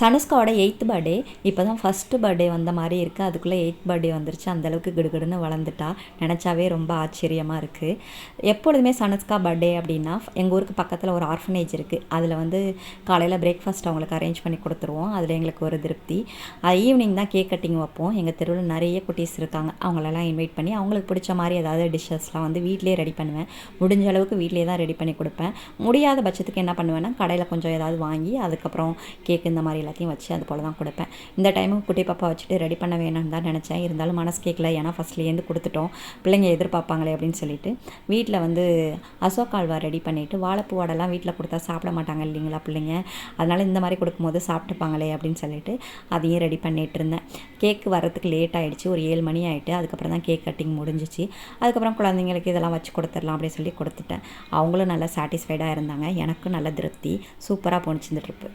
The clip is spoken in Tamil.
சனுஷ்காவோட 8th பர்த்டே. இப்போ தான் ஃபஸ்ட்டு பர்த்டே வந்த மாதிரி இருக்குது. அதுக்குள்ளே 8th பர்த்டே வந்துருச்சு. அந்தளவுக்கு கிடுகிடுன்னு வளர்ந்துட்டா. நினச்சாவே ரொம்ப ஆச்சரியமாக இருக்குது. எப்பொழுதுமே சனுஷ்கா பர்த்டே அப்படின்னா எங்கள் ஊருக்கு பக்கத்தில் ஒரு ஆர்ஃபனேஜ் இருக்குது. அதில் வந்து காலையில் பிரேக்ஃபாஸ்ட் அவங்களுக்கு அரேஞ்ச் பண்ணி கொடுத்துருவோம். அதில் எங்களுக்கு ஒரு திருப்தி. ஈவினிங் தான் கேக் கட்டிங் வைப்போம். எங்கள் தெருவில் நிறைய குட்டீஸ் இருக்காங்க. அவங்களெல்லாம் இன்வைட் பண்ணி அவங்களுக்கு பிடிச்ச மாதிரி ஏதாவது டிஷ்ஷஸ்லாம் வந்து வீட்டிலே ரெடி பண்ணுவேன். முடிஞ்ச அளவுக்கு வீட்டிலே தான் ரெடி பண்ணி கொடுப்பேன். முடியாத பட்சத்துக்கு என்ன பண்ணுவேன்னா கடையில் கொஞ்சம் ஏதாவது வாங்கி அதுக்கப்புறம் கேக் இந்த மாதிரி எல்லாத்தையும் வச்சு அது போல் தான் கொடுப்பேன். இந்த டைமும் குட்டி பாப்பா வச்சுட்டு ரெடி பண்ண வேணும்னு தான் நினச்சேன். இருந்தாலும் மனசு கேட்கல. ஏன்னா ஃபஸ்ட்லேருந்து கொடுத்துட்டோம், பிள்ளைங்க எதிர்பார்ப்பாங்களே அப்படின்னு சொல்லிட்டு வீட்டில் வந்து அசோக் அல்வா ரெடி பண்ணிவிட்டு, வாழைப்பூ வடைலாம் வீட்டில் கொடுத்தா சாப்பிட மாட்டாங்க இல்லைங்களா பிள்ளைங்க. அதனால் இந்த மாதிரி கொடுக்கும்போது சாப்பிட்டுப்பாங்களே அப்படின்னு சொல்லிட்டு அதையும் ரெடி பண்ணிகிட்டு இருந்தேன். கேக்கு வரத்துக்கு லேட் ஆகிடுச்சு. ஒரு 7 மணி ஆகிட்டு. அதுக்கப்புறம் தான் கேக் கட்டிங் முடிஞ்சிச்சு. அதுக்கப்புறம் குழந்தைங்களுக்கு இதெல்லாம் வச்சு கொடுத்துடலாம் அப்படின்னு சொல்லி கொடுத்துட்டேன். அவங்களும் நல்லா சாட்டிஸ்ஃபைடாக இருந்தாங்க. எனக்கும் நல்ல திருப்தி. சூப்பராக போணுச்சு இந்த ட்ரிப்பு.